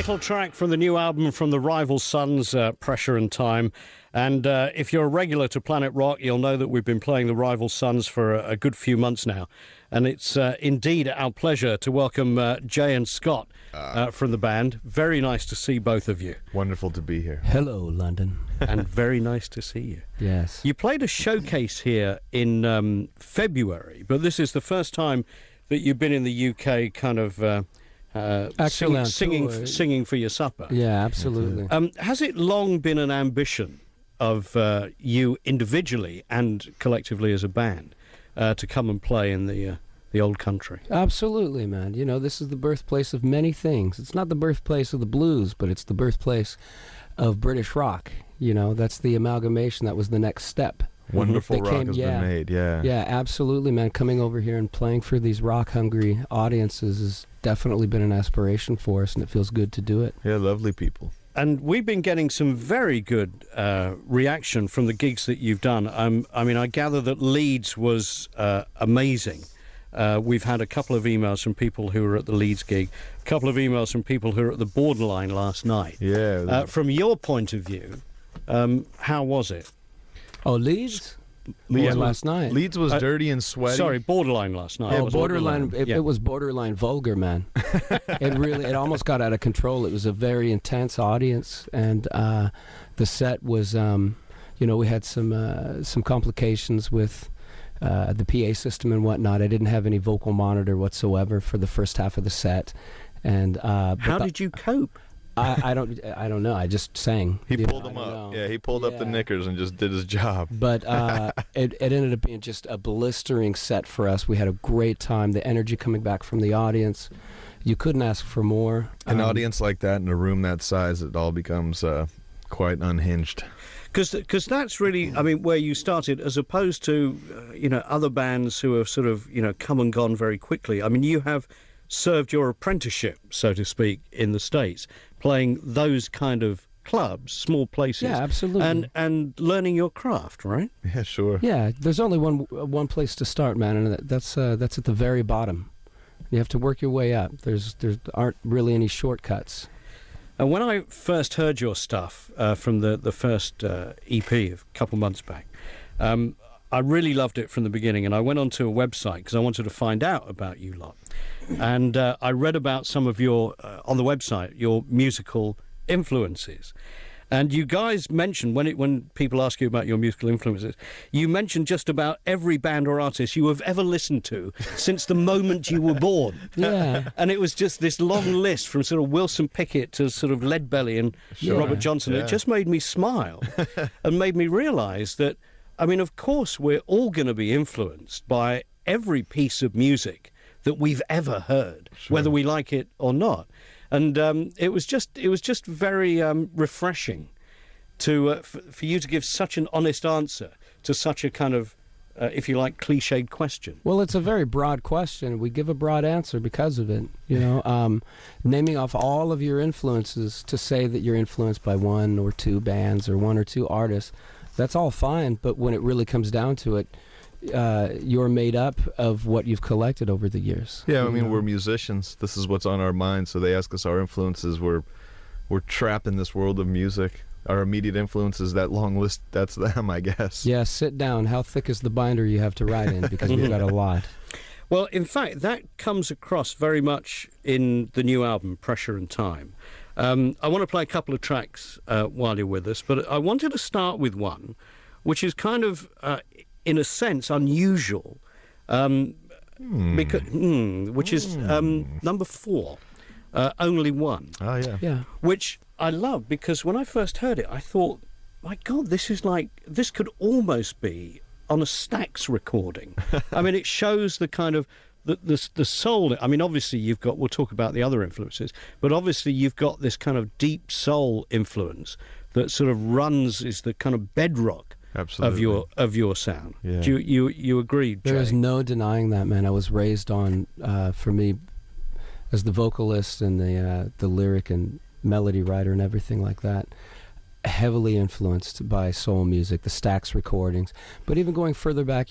title track from the new album from the Rivalsons, Pressure and Time. And if you're a regular to Planet Rock, you'll know that we've been playing the Rivalsons for a good few months now. And it's indeed our pleasure to welcome Jay and Scott from the band. Very nice to see both of you. Wonderful to be here. Hello, London. And very nice to see you. Yes. You played a showcase here in February, but this is the first time that you've been in the UK kind of... singing for your supper. Yeah, absolutely. Has it long been an ambition of you individually and collectively as a band to come and play in the old country? Absolutely, man. You know, this is the birthplace of many things. It's not the birthplace of the blues, but it's the birthplace of British rock. You know, that's the amalgamation. That was the next step. Wonderful rock has been made, yeah. Yeah, absolutely, man. Coming over here and playing for these rock-hungry audiences has definitely been an aspiration for us, and it feels good to do it. Yeah, lovely people. And we've been getting some very good reaction from the gigs that you've done. I mean, I gather that Leeds was amazing. We've had a couple of emails from people who were at the Leeds gig, a couple of emails from people who were at the Borderline last night. Yeah. From your point of view, how was it? Oh, Leeds? Last night. Leeds was dirty and sweaty. Sorry, Borderline last night. Oh, Borderline. It was borderline vulgar, man. It almost got out of control. It was a very intense audience, and the set was, we had some complications with the PA system and whatnot. I didn't have any vocal monitor whatsoever for the first half of the set, and how did you cope? I don't know. I just sang. He pulled them up. Yeah, he pulled up the knickers and just did his job. But it ended up being just a blistering set for us. We had a great time. The energy coming back from the audience, you couldn't ask for more. An audience like that in a room that size, it all becomes quite unhinged. Because that's really, I mean, where you started, as opposed to other bands who have sort of come and gone very quickly. I mean, you have served your apprenticeship, so to speak, in the States, playing those kind of clubs, small places. Yeah, absolutely. And learning your craft, right? Yeah, sure. Yeah, there's only one place to start, man, and that's at the very bottom. You have to work your way up. There aren't really any shortcuts. And when I first heard your stuff from the first EP a couple months back, I really loved it from the beginning, and I went onto a website because I wanted to find out about you lot. And I read about some of your, on the website, your musical influences. And you guys mentioned, when people ask you about your musical influences, you mentioned just about every band or artist you have ever listened to since the moment you were born. Yeah. And it was just this long list from sort of Wilson Pickett to sort of Leadbelly and Robert Johnson. Yeah. It just made me smile and made me realise that, I mean, of course, we're all going to be influenced by every piece of music that we've ever heard, whether we like it or not. And it was just very refreshing to for you to give such an honest answer to such a kind of, if you like, cliched question. Well, it's a very broad question. We give a broad answer because of it. Naming off all of your influences to say that you're influenced by one or two bands or one or two artists, that's all fine. But when it really comes down to it, you're made up of what you've collected over the years. Yeah, I mean, we're musicians. This is what's on our minds. So they ask us our influences. We're trapped in this world of music. Our immediate influences, that long list, that's them, I guess. Yeah, sit down. How thick is the binder you have to write in? Because we've got a lot. Well, in fact, that comes across very much in the new album, Pressure and Time. I want to play a couple of tracks while you're with us, but I wanted to start with one which is kind of, in a sense, unusual, because, which is number 4, Only One. Oh, yeah. Yeah. Which I love, because when I first heard it, I thought, my God, this could almost be on a Stax recording. I mean, it shows the kind of, the soul. I mean, obviously we'll talk about the other influences, but obviously you've got this kind of deep soul influence that sort of is the kind of bedrock of your sound. Yeah. Do you agree, Jay? There is no denying that, man. I was raised on, for me, as the vocalist and the lyric and melody writer and everything like that, heavily influenced by soul music, the Stax recordings. But even going further back,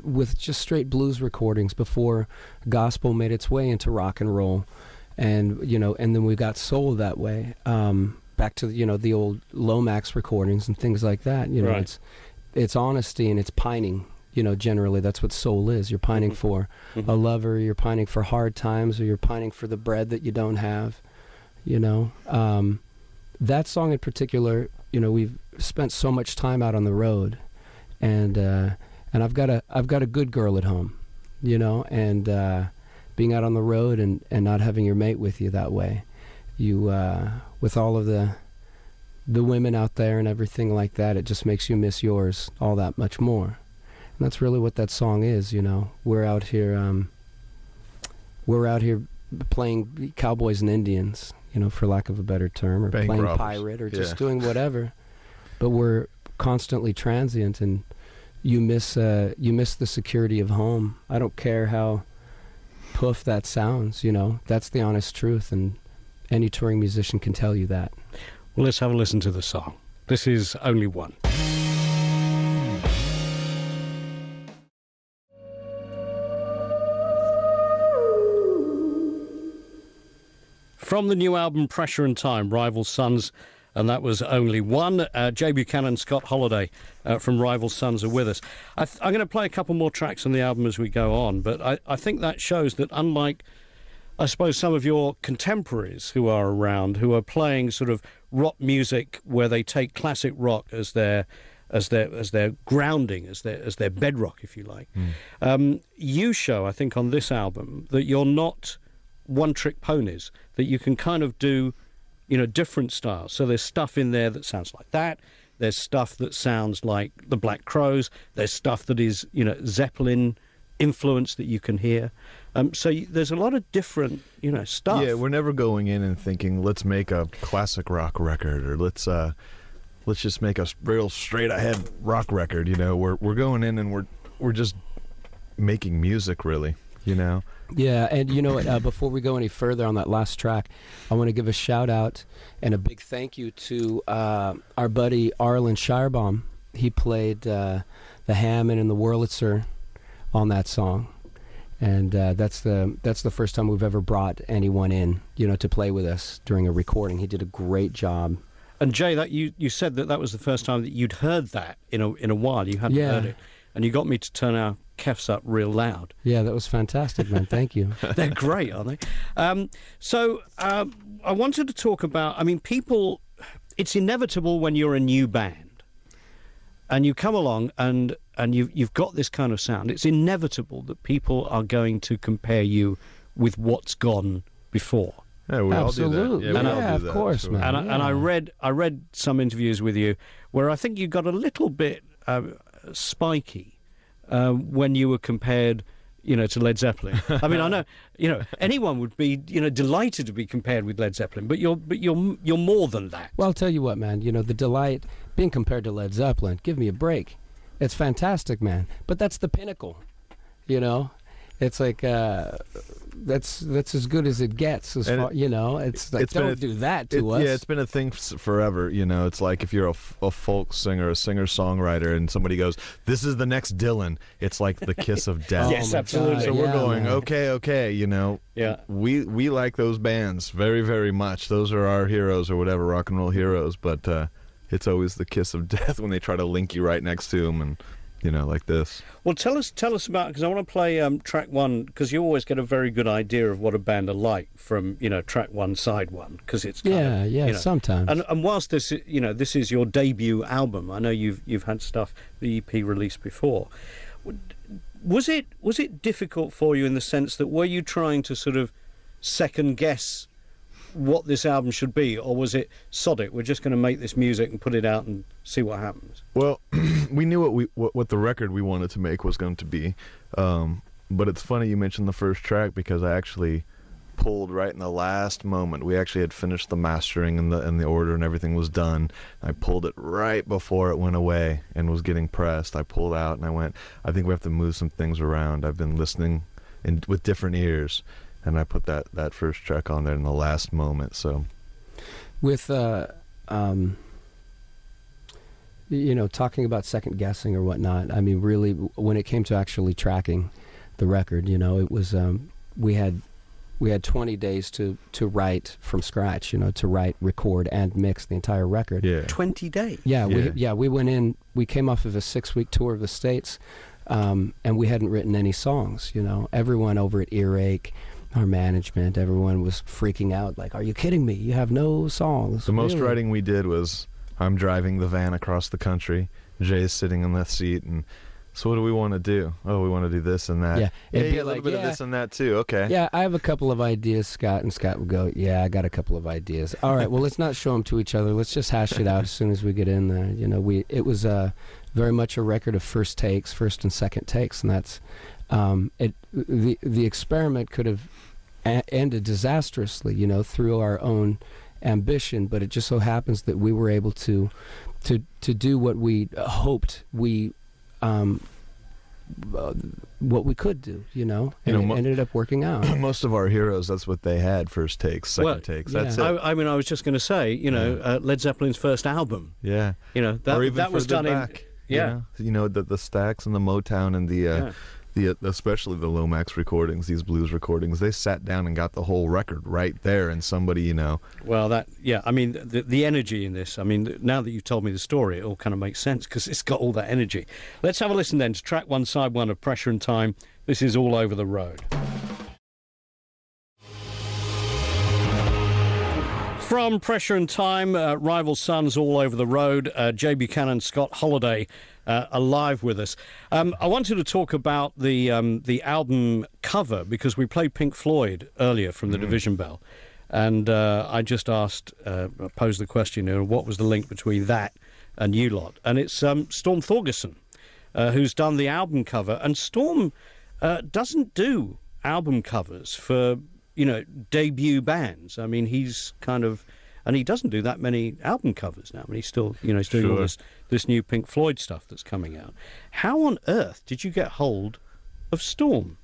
with just straight blues recordings before gospel made its way into rock and roll. and and then we got soul that way. Back to the old Lomax recordings and things like that. Right. It's honesty and it's pining. Generally that's what soul is. You're pining for a lover, you're pining for hard times, or you're pining for the bread that you don't have. That song in particular, we've spent so much time out on the road, and I've got a good girl at home, and being out on the road and not having your mate with you that way, with all of the women out there and everything like that, it just makes you miss yours all that much more. And that's really what that song is. We're out here playing cowboys and Indians, for lack of a better term, or Bank playing robbers. pirate, or just doing whatever. But we're constantly transient, and you miss the security of home. I don't care how poof that sounds, that's the honest truth, and any touring musician can tell you that. Well, let's have a listen to the song. This is Only One. From the new album Pressure and Time, Rival Sons, and that was Only One. Jay Buchanan and Scott Holliday from Rival Sons are with us. I'm going to play a couple more tracks on the album as we go on, but I think that shows that unlike, I suppose, some of your contemporaries who are around, who are playing sort of rock music where they take classic rock as their grounding, as their bedrock, if you like. You show, I think, on this album that you're not one-trick ponies, that you can kind of do, different styles. So there's stuff in there that sounds like that. There's stuff that sounds like the Black Crowes. There's stuff that is, Zeppelin influence that you can hear. So there's a lot of different, stuff. Yeah, we're never going in and thinking, let's make a classic rock record, or let's just make a real straight ahead rock record. We're going in and we're just making music, really. Yeah, and before we go any further on that last track, I want to give a shout out and a big thank you to our buddy Arlen Shirebaum. He played the Hammond and the Wurlitzer on that song, and that's the first time we've ever brought anyone in, to play with us during a recording. He did a great job. And Jay, that you said that was the first time that you'd heard that in a while. You hadn't heard it, and you got me to turn our keffs up real loud. Yeah, that was fantastic, man. Thank you. They're great, aren't they? So I wanted to talk about, people, it's inevitable when you're a new band and you come along and you've got this kind of sound, it's inevitable that people are going to compare you with what's gone before. Yeah, we Absolutely. all do that. Yeah, we all do of that, course, sure. man. And I read some interviews with you where I think you got a little bit spiky when you were compared, to Led Zeppelin. I know, anyone would be, delighted to be compared with Led Zeppelin, but you're more than that. Well, I'll tell you what, man. The delight being compared to Led Zeppelin. Give me a break. It's fantastic, man. But that's the pinnacle. It's like that's as good as it gets. It's like, don't do that to us. Yeah, it's been a thing forever. It's like if you're a folk singer, a singer-songwriter, and somebody goes, "This is the next Dylan." It's like the kiss of death. Yes, absolutely. So we're going, okay. Yeah. We like those bands very, very much. Those are our heroes or whatever, rock and roll heroes. But it's always the kiss of death when they try to link you right next to them and. Like this. Well, tell us about, because I want to play track one, because you always get a very good idea of what a band are like from track one, side one, because it's kind of, sometimes. And whilst this this is your debut album, I know you've had stuff, the EP released before. Was it difficult for you in the sense that were you trying to sort of second guess what this album should be, or was it sod it, we're just going to make this music and put it out and see what happens? Well, we knew what the record we wanted to make was going to be, but it's funny you mentioned the first track, because I actually pulled right in the last moment. We actually had finished the mastering and the order and everything was done. I pulled it right before it went away and was getting pressed. I pulled out and I went, I think we have to move some things around. I've been listening with different ears. And I put that first track on there in the last moment. So, with talking about second guessing or whatnot. Really, when it came to actually tracking the record, it was we had we had 20 days to write from scratch, to write, record, and mix the entire record. Yeah. 20 days. Yeah, we went in. We came off of a 6-week tour of the States, and we hadn't written any songs. Everyone over at Earache, our management, everyone was freaking out. Like, are you kidding me? You have no songs. The most writing we did was I'm driving the van across the country. Jay's sitting in the seat, and so what do we want to do? Oh, we want to do this and that. Yeah, a it'd be little bit of this and that too. Okay. Yeah, I have a couple of ideas, Scott, and Scott would go, yeah, I got a couple of ideas. All right, well, let's not show them to each other. Let's just hash it out as soon as we get in there. It was very much a record of first and second takes, and that's the experiment could have ended disastrously, through our own ambition, but it just so happens that we were able to do what we hoped what we could do, and it ended up working out. Most of our heroes, that's what they had: first takes, second takes. That's it. I was just going to say, Led Zeppelin's first album. Yeah. That was done back, in. Yeah. The Stax and the Motown and the especially the Lomax recordings, these blues recordings, they sat down and got the whole record right there, and somebody, Well, the energy in this, now that you've told me the story, it all kind of makes sense because it's got all that energy. Let's have a listen then to track 1, side 1 of Pressure and Time. This is All Over the Road. From Pressure and Time, Rival Sons, All Over the Road, Jay Buchanan, Scott Holliday are live with us. I wanted to talk about the album cover because we played Pink Floyd earlier from the Division Bell, and I just posed the question, what was the link between that and you lot? And it's Storm Thorguson who's done the album cover, and Storm doesn't do album covers for debut bands. He's kind of, and he doesn't do that many album covers now. He's still, he's doing all this new Pink Floyd stuff that's coming out. How on earth did you get hold of Storm?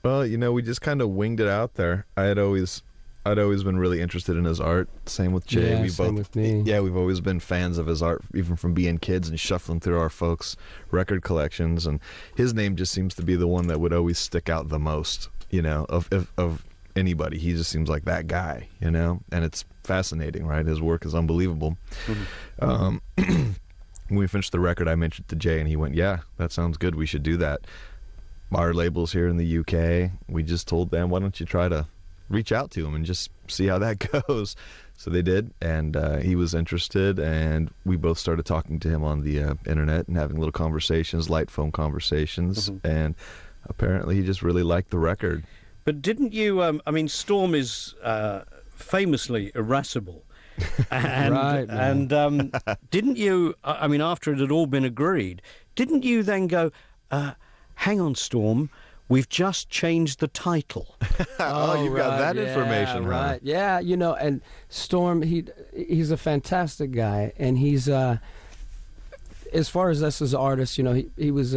Well, we just kind of winged it out there. I'd always been really interested in his art. Same with Jay. Yeah, same with me. Yeah, we've always been fans of his art, even from being kids and shuffling through our folks' record collections. And his name just seems to be the one that would always stick out the most, of anybody. He just seems like that guy, and it's fascinating, right? His work is unbelievable. Mm-hmm. When we finished the record, I mentioned to Jay, and he went, yeah, that sounds good, we should do that. Our label's here in the UK, we just told them, why don't you try to reach out to him and just see how that goes. So they did, and he was interested, and we both started talking to him on the internet and having little conversations, light phone conversations, and apparently he just really liked the record. But didn't you, Storm is famously irascible. And, right, man. And didn't you, after it had all been agreed, didn't you then go, hang on, Storm, we've just changed the title? You've got that information, right? Huh? Yeah, and Storm, he's a fantastic guy, and he's, as far as us as artists, he was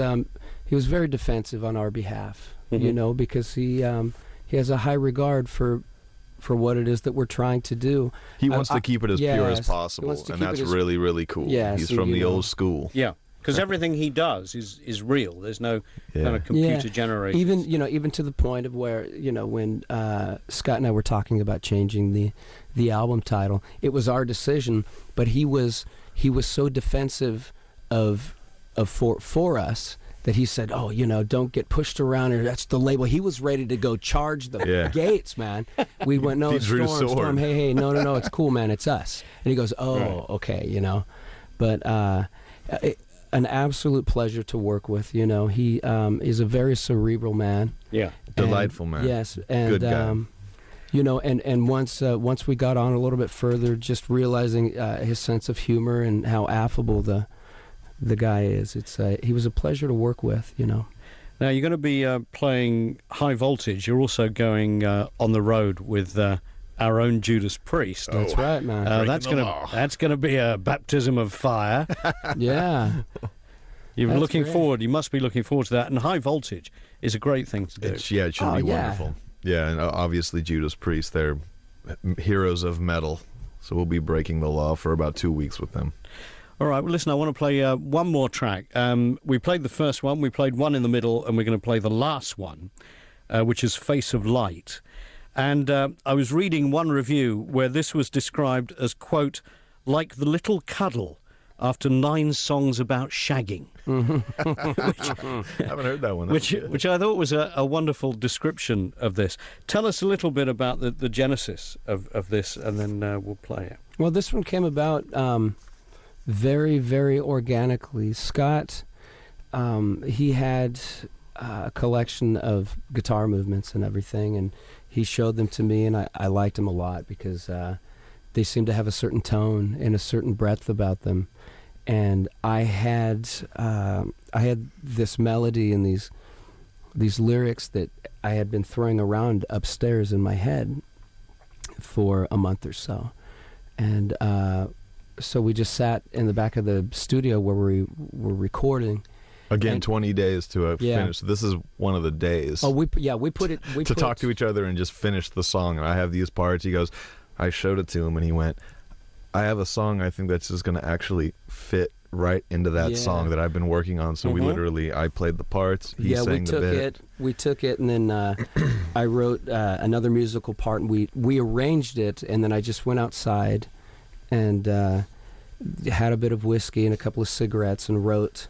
very defensive on our behalf. Because he has a high regard for what it is that we're trying to do. He wants to keep it as pure as possible, and that's really, really cool. Yes, he's from the old school. Yeah, because everything he does is real. There's no kind of computer generation. Even to the point of where, when Scott and I were talking about changing the album title, it was our decision, but he was so defensive for us that he said, don't get pushed around, or that's the label. He was ready to go charge the gates, man. We went, no, Storm, hey, no, it's cool, man, it's us. And he goes, okay, But an absolute pleasure to work with, He is a very cerebral man. Yeah. Delightful man. Yes, and good guy. And once we got on a little bit further, just realizing his sense of humor and how affable the guy is. He was a pleasure to work with, Now you're going to be playing High Voltage. You're also going on the road with our own Judas Priest. That's right, man. That's going to be a baptism of fire. Yeah. You must be looking forward to that. And High Voltage is a great thing to do. It should be wonderful. Yeah, and obviously Judas Priest, they're heroes of metal. So we'll be breaking the law for about 2 weeks with them. All right, well, listen, I want to play one more track. We played the first one, we played one in the middle, and we're going to play the last one, which is Face of Light. And I was reading one review where this was described as, quote, like the little cuddle after 9 songs about shagging. I haven't heard that one. Which I thought was a wonderful description of this. Tell us a little bit about the genesis of this, and then we'll play it. Well, this one came about very, very organically. Scott, he had a collection of guitar movements and everything, and he showed them to me, and I liked them a lot because they seemed to have a certain tone and a certain breadth about them. And I had this melody and these lyrics that I had been throwing around upstairs in my head for a month or so. And so we just sat in the back of the studio where we were recording. Again, 20 days to finish. This is one of the days. Oh, we put it to talk to each other and just finish the song. And I have these parts. He goes, I showed it to him, and he went, I have a song I think that's just going to actually fit right into that song that I've been working on. So we literally, I played the parts, he sang the bit. We took it, and then I wrote another musical part, and we arranged it, and then I just went outside and had a bit of whiskey and a couple of cigarettes and wrote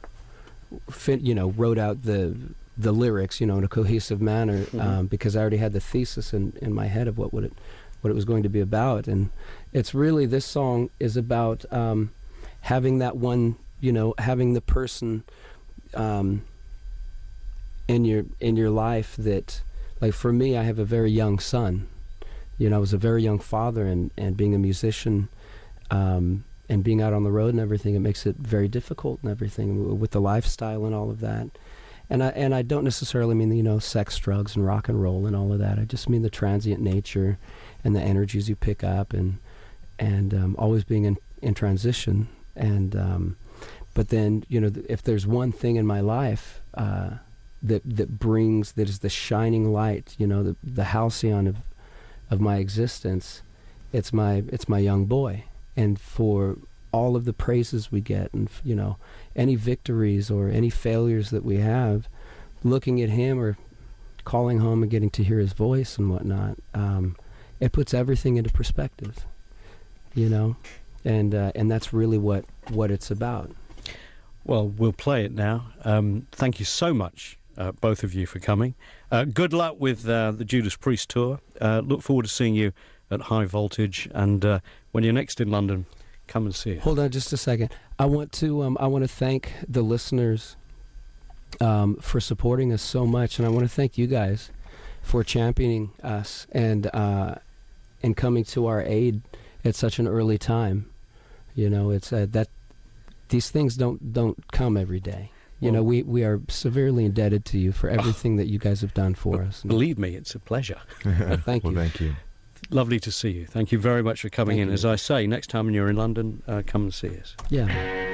out the lyrics, in a cohesive manner, because I already had the thesis in my head of what it was going to be about. And it's really, this song is about having that one, having the person in your life that, like for me, I have a very young son. I was a very young father, and being a musician and being out on the road and everything, it makes it very difficult and everything with the lifestyle and all of that. And I don't necessarily mean, sex, drugs, and rock and roll and all of that. I just mean the transient nature and the energies you pick up, and always being in transition. And but then, if there's one thing in my life that is the shining light, the halcyon of my existence, it's my young boy. And for all of the praises we get, and any victories or any failures that we have, looking at him or calling home and getting to hear his voice and whatnot, it puts everything into perspective, and that's really what it's about. Well, we'll play it now. Thank you so much, both of you, for coming. Good luck with the Judas Priest tour. Look forward to seeing you at High Voltage, and when you're next in London, come and see it. Hold on just a second. I want to thank the listeners for supporting us so much, and I want to thank you guys for championing us and coming to our aid at such an early time. It's that these things don't come every day. We are severely indebted to you for everything that you guys have done for us. Believe me, it's a pleasure. Thank you. Well, thank you. Lovely to see you. Thank you very much for coming in. As I say, next time you're in London, come and see us. Yeah.